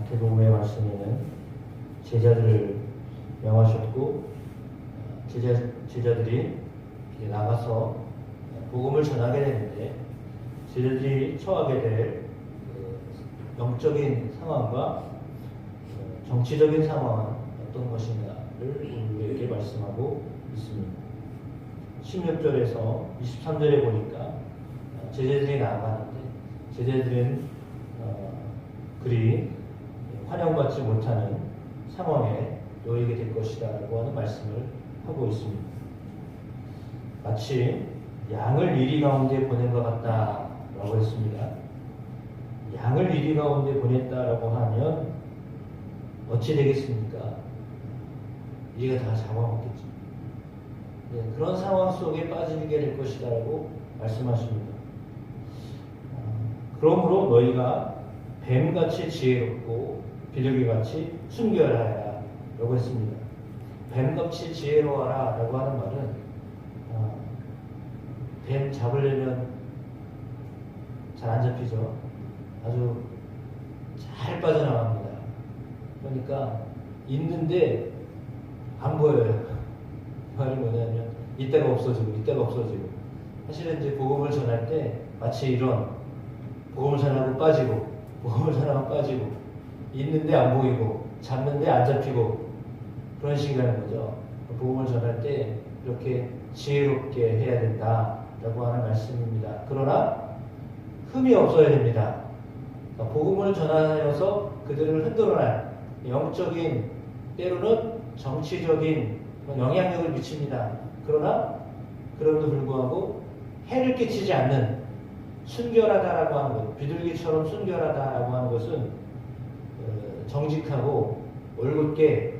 마태복음의 말씀에는 제자들을 명하셨고 제자들이 이제 나가서 복음을 전하게 되는데 제자들이 처하게 될 영적인 상황과 정치적인 상황은 어떤 것인가를 우리에게 말씀하고 있습니다. 16절에서 23절에 보니까 제자들이 나아가는데 제자들은 그리 환영받지 못하는 상황에 놓이게 될 것이다 라고 하는 말씀을 하고 있습니다. 마치 양을 이리 가운데 보낸 것 같다 라고 했습니다. 양을 이리 가운데 보냈다라고 하면 어찌 되겠습니까? 이리가 다 잡아먹겠죠. 네, 그런 상황 속에 빠지게 될 것이다 라고 말씀하십니다. 그러므로 너희가 뱀같이 지혜롭고 비둘기같이 순결하여라 라고 했습니다. 뱀같이 지혜로워라 라고 하는 말은 뱀 잡으려면 잘 안 잡히죠. 아주 잘 빠져나갑니다. 그러니까 있는데 안 보여요. 말이 뭐냐면 이따가 없어지고 이따가 없어지고. 사실은 이제 복음을 전할 때 마치 이런 복음을 전하고 빠지고 복음을 전하고 빠지고 있는데 안 보이고 잡는데 안 잡히고 그런 식이라는 거죠. 복음을 전할 때 이렇게 지혜롭게 해야 된다라고 하는 말씀입니다. 그러나 흠이 없어야 됩니다. 그러니까 복음을 전하여서 그들을 흔들어낼 영적인 때로는 정치적인 영향력을 미칩니다. 그러나 그럼에도 불구하고 해를 끼치지 않는 순결하다라고 하는 것, 비둘기처럼 순결하다라고 하는 것은 정직하고 올곧게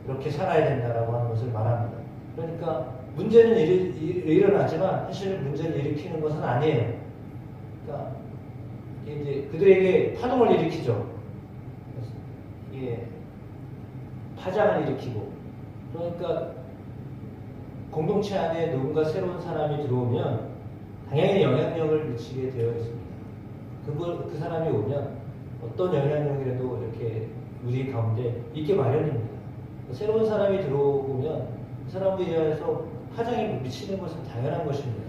그렇게 살아야 된다라고 하는 것을 말합니다. 그러니까 문제는 일어나지만 사실 문제를 일으키는 것은 아니에요. 그러니까 이제 그들에게 파동을 일으키죠. 이게 파장을 일으키고, 그러니까 공동체 안에 누군가 새로운 사람이 들어오면 당연히 영향력을 미치게 되어 있습니다. 그 사람이 오면 어떤 영향력이라도 이렇게 우리 가운데 있게 마련입니다. 새로운 사람이 들어오면 그 사람에 의해서 파장이 미치는 것은 당연한 것입니다.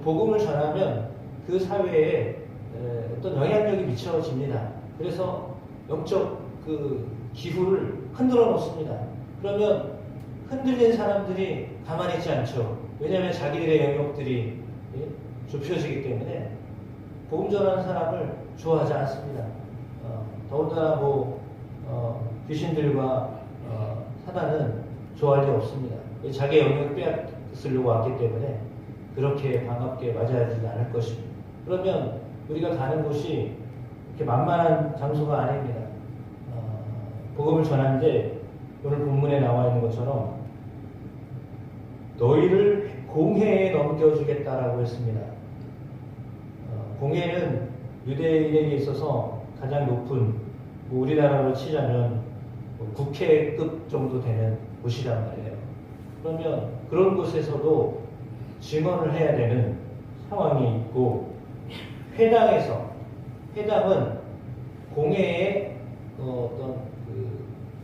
복음을 전하면 그 사회에 어떤 영향력이 미쳐집니다. 그래서 영적 그 기후를 흔들어 놓습니다. 그러면 흔들린 사람들이 가만히 있지 않죠. 왜냐하면 자기들의 영역들이 좁혀지기 때문에 복음 전하는 사람을 좋아하지 않습니다. 더군다나 귀신들과 사단은 좋아할 리 없습니다. 자기 영역을 빼앗으려고 왔기 때문에 그렇게 반갑게 맞아야지 않을 것입니다. 그러면 우리가 가는 곳이 이렇게 만만한 장소가 아닙니다. 복음을 전하는데 오늘 본문에 나와 있는 것처럼 너희를 공회에 넘겨주겠다라고 했습니다. 공회는 유대인에게 있어서 가장 높은, 우리나라로 치자면 국회급 정도 되는 곳이란 말이에요. 그러면 그런 곳에서도 증언을 해야 되는 상황이 있고, 회당은 공회의 어떤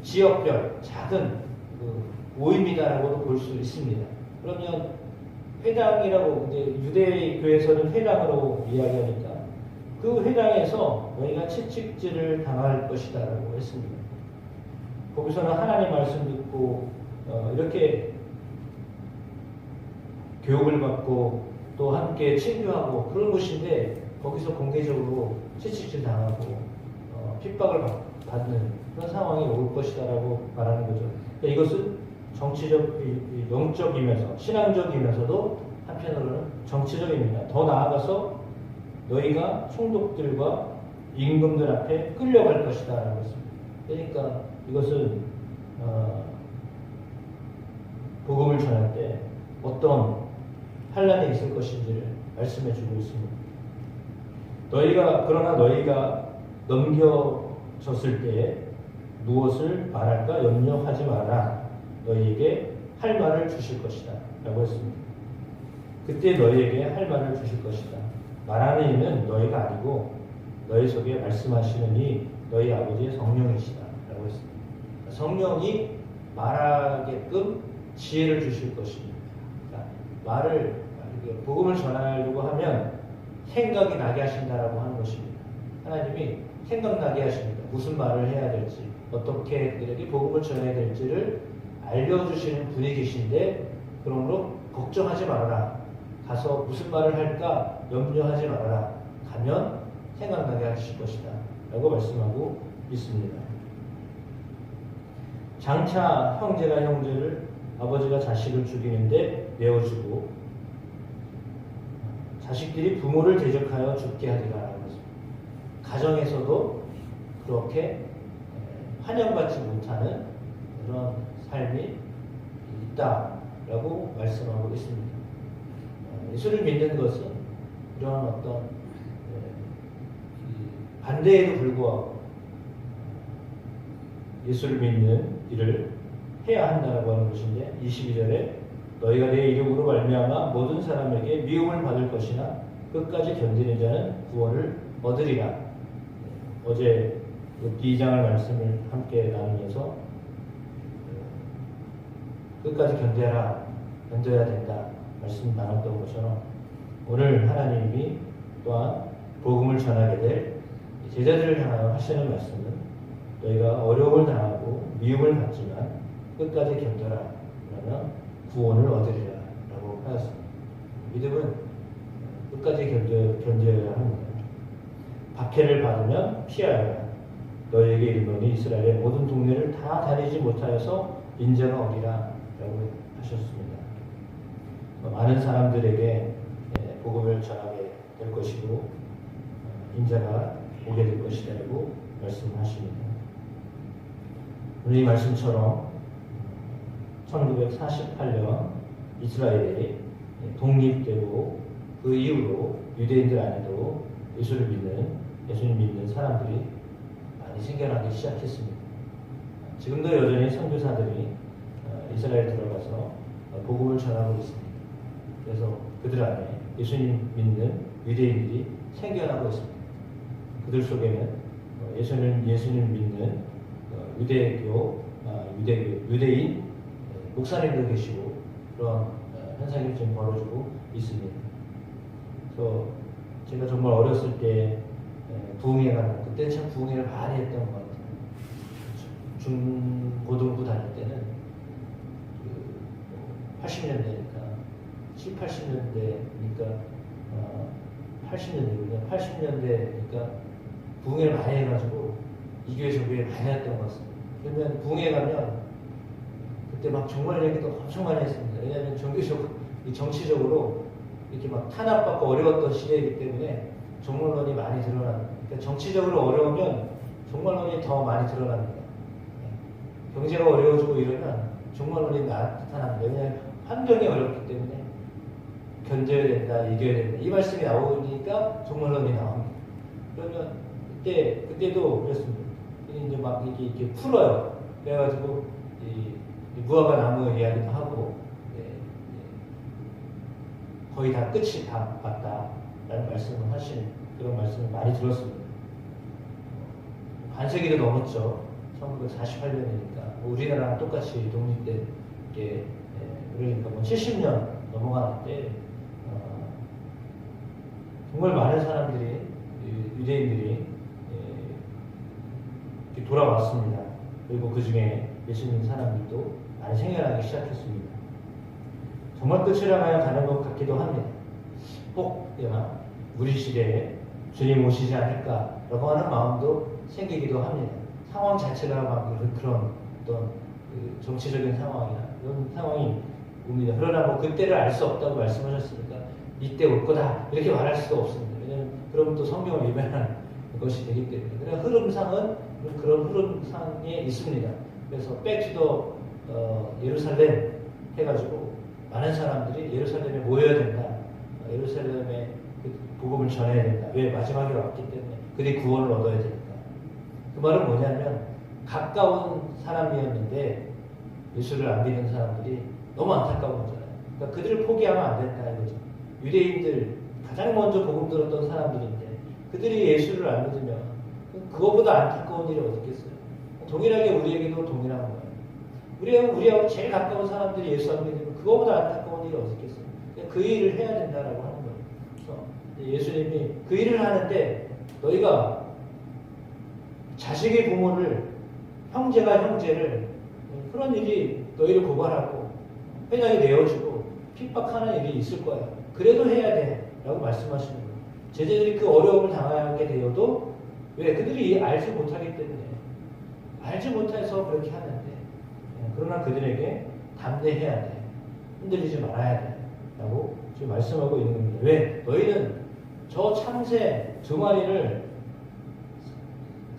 지역별 작은 모임이다라고도 볼 수 있습니다. 그러면 회당이라고 이제 유대교에서는 회당으로 이야기하니까 그 회당에서 너희가 채찍질을 당할 것이다라고 했습니다. 거기서는 하나님 말씀 듣고 이렇게 교육을 받고 또 함께 친교하고 그런 곳인데 거기서 공개적으로 채찍질 당하고 핍박을 받는 그런 상황이 올 것이다라고 말하는 거죠. 그러니까 이것은 정치적, 영적이면서 신앙적이면서도 한편으로는 정치적입니다. 더 나아가서 너희가 총독들과 임금들 앞에 끌려갈 것이다라고 했습니다. 그러니까 이것은 복음을 전할 때 어떤 환란이 있을 것인지를 말씀해 주고 있습니다. 그러나 너희가 넘겨졌을 때에 무엇을 말할까 염려하지 마라. 너희에게 할 말을 주실 것이다 라고 했습니다. 그때 너희에게 할 말을 주실 것이다. 말하는 이는 너희가 아니고 너희 속에 말씀하시는 이 너희 아버지의 성령이시다 라고 했습니다. 성령이 말하게끔 지혜를 주실 것입니다. 말을 복음을 전하려고 하면 생각이 나게 하신다라고 하는 것입니다. 하나님이 생각나게 하십니다. 무슨 말을 해야 될지, 어떻게 그들에게 복음을 전해야 될지를 알려주시는 분이 계신데, 그러므로 걱정하지 말아라. 가서 무슨 말을 할까 염려하지 말아라. 가면 생각나게 하실 것이다 라고 말씀하고 있습니다. 장차 형제가 형제를, 아버지가 자식을 죽이는데 내어주고 자식들이 부모를 대적하여 죽게 하리라 라고 했습니다. 가정에서도 그렇게 환영받지 못하는 그런 삶이 있다라고 말씀하고 있습니다. 예수를 믿는 것은 이런 어떤 반대에도 불구하고 예수를 믿는 일을 해야 한다고 하는 것인데, 22절에 너희가 내 이름으로 말미암아 모든 사람에게 미움을 받을 것이나 끝까지 견디는 자는 구원을 얻으리라. 어제 2장을 말씀을 함께 나누면서 끝까지 견뎌야 된다 말씀 나눴던 것처럼, 오늘 하나님이 또한 복음을 전하게 될 제자들을 향하여 하시는 말씀은 너희가 어려움을 당하고 미움을 받지만 끝까지 견뎌라. 그러면 구원을 얻으리라 라고 하였습니다. 믿음은 끝까지 견뎌야 합니다. 박해를 받으면 피하여라. 너희에게 이르노니 이스라엘의 모든 동네를 다 다니지 못하여서 인자가 오리라 라고 하셨습니다. 많은 사람들에게 복음을 전하게 될 것이고 인자가 오게 될 것이라고 말씀하십니다. 오늘 이 말씀처럼 1948년 이스라엘이 독립되고 그 이후로 유대인들 안에도 예수님 믿는 사람들이 많이 생겨나기 시작했습니다. 지금도 여전히 선교사들이 이스라엘 들어가서 복음을 전하고 있습니다. 그래서 그들 안에 예수님 믿는 유대인들이 생겨나고 있습니다. 그들 속에는 예수님 믿는 유대인 목사님도 계시고 그런 현상이 지금 벌어지고 있습니다. 그래서 제가 정말 어렸을 때 부흥회 가는, 그때 참 부흥회를 많이 했던 것 같아요. 중고등부 다닐 때는 80년대니까 7, 80년대니까 80년대니까 부흥회를 많이 해가지고 이 교회 저 교회 많이 했던 것 같습니다. 그러면 부흥회 가면 그때 막 정말 얘기도 엄청 많이 했습니다. 왜냐하면 정치적으로 이렇게 막 탄압받고 어려웠던 시대이기 때문에 종말론이 많이 드러납니다. 그러니까 정치적으로 어려우면 종말론이 더 많이 드러납니다. 경제가 어려워지고 이러면 종말론이 나타납니다. 왜냐하면 환경이 어렵기 때문에 견뎌야 된다, 이겨야 된다, 이 말씀이 나오니까 종말론이 나옵니다. 그러면 그때도 그랬습니다. 이제 막 이렇게 풀어요. 그래가지고 이 무화과 나무 이야기도 하고 거의 다 끝이 다 맞다라는 말씀을 하시는 그런 말씀을 많이 들었습니다. 반세기도 넘었죠. 1948년이니까 우리나라랑 똑같이 독립된 게 그러니까 70년 넘어가는데 정말 많은 사람들이 유대인들이 돌아왔습니다. 그리고 그 중에 예수 믿는 사람들도 많이 생겨나기 시작했습니다. 정말 끝을 향하여 가는 것 같기도 합니다. 혹여나 우리 시대에 주님 오시지 않을까라고 하는 마음도 생기기도 합니다. 상황 자체가 막 그런 어떤 정치적인 상황이나 이런 상황이 옵니다. 그러나 뭐 그때를 알 수 없다고 말씀하셨으니까 이때 올 거다 이렇게 말할 수도 없습니다. 왜냐하면 그러면 또 성경을 위반한 것이 되기 때문에. 그러나 흐름상은 그런 흐름상에 있습니다. 그래서 백투더 예루살렘 해가지고 많은 사람들이 예루살렘에 모여야 된다. 예루살렘에 그 복음을 전해야 된다. 왜? 마지막에 왔기 때문에 그들이 구원을 얻어야 되니까. 그 말은 뭐냐면 가까운 사람이었는데 예수를 안 믿는 사람들이 너무 안타까운 거잖아요. 그러니까 그들을 포기하면 안 된다 이거죠. 유대인들 가장 먼저 복음 들었던 사람들인데 그들이 예수를 안 믿으면 그거보다 안타까운 일이 어디 있겠어요? 동일하게 우리에게도 동일한 거예요. 우리하고 제일 가까운 사람들이 예수 안 믿으면 그거보다 안타까운 일이 어디 있겠어요? 그 일을 해야 된다라고 하는 거예요. 그래서 예수님이 그 일을 하는데 너희가 자식의 부모를, 형제가 형제를, 그런 일이 너희를 고발하고 회당에 내어주고 핍박하는 일이 있을 거야. 그래도 해야 돼 라고 말씀하시는 거예요. 제자들이 그 어려움을 당하게 되어도 왜? 그들이 알지 못하기 때문에, 알지 못해서 그렇게 하는데, 그러나 그들에게 담대해야 돼, 흔들리지 말아야 돼 라고 지금 말씀하고 있는 겁니다. 왜? 너희는 저 참새 두 마리를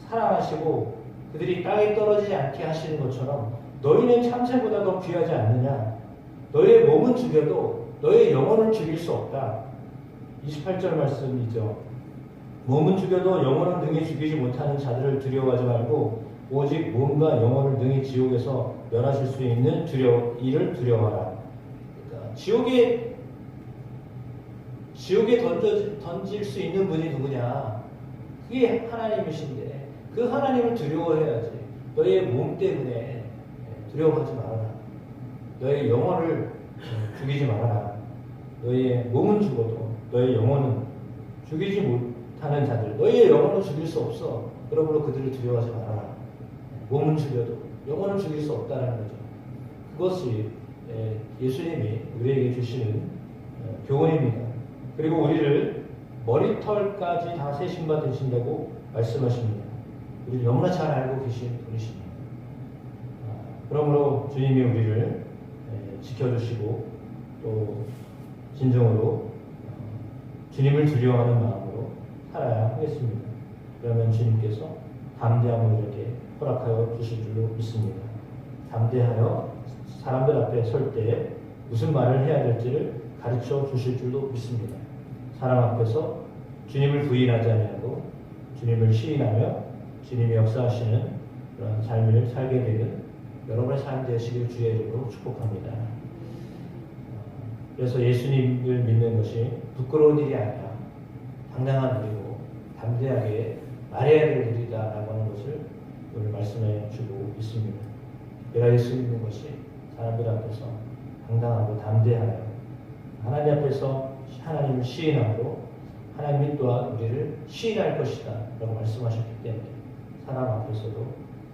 사랑하시고 그들이 땅에 떨어지지 않게 하시는 것처럼 너희는 참새보다 더 귀하지 않느냐? 너희의 몸은 죽여도 너희의 영혼을 죽일 수 없다. 28절 말씀이죠. 몸은 죽여도 영혼은 능히 죽이지 못하는 자들을 두려워하지 말고 오직 몸과 영혼을 능히 지옥에서 멸하실 수 있는 이를 두려워하라. 그러니까 지옥에 던질 수 있는 분이 누구냐? 그게 하나님이신데 그 하나님을 두려워해야지. 너희의 몸 때문에 두려워하지 말아라. 너희의 영혼을 죽이지 말아라. 너희의 몸은 죽어도 너희의 영혼은 죽이지 못하는 자들, 너희의 영혼을 죽일 수 없어. 그러므로 그들을 두려워하지 말아라. 몸은 죽여도 영혼을 죽일 수 없다는 거죠. 그것이 예수님이 우리에게 주시는 교훈입니다. 그리고 우리를 머리털까지 다 세심바 되신다고 말씀하십니다. 우리를 너무나 잘 알고 계신 분이십니다. 그러므로 주님이 우리를 지켜주시고 또 진정으로 주님을 두려워하는 마음으로 살아야 하겠습니다. 그러면 주님께서 담대함을 이렇게 허락하여 주실 줄로 믿습니다. 담대하여 사람들 앞에 설 때 무슨 말을 해야 될지를 가르쳐 주실 줄로 믿습니다. 사람 앞에서 주님을 부인하지 아니하고 주님을 시인하며 주님이 역사하시는 그런 삶을 살게 되는 여러분의 삶 되시길 주의 이름으로 축복합니다. 그래서 예수님을 믿는 것이 부끄러운 일이 아니라 당당한 일이고 담대하게 말해야 될 일이다라고 하는 것을 오늘 말씀해 주고 있습니다. 내가 예수 믿는 것이 사람들 앞에서 당당하고 담대하여 하나님 앞에서 하나님을 시인함으로 하나님이 또한 우리를 시인할 것이다 라고 말씀하셨기 때문에 사람 앞에서도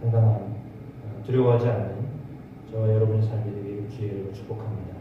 당당한 두려워하지 않는 저와 여러분의 삶이 되기를 주의 이름으로 축복합니다.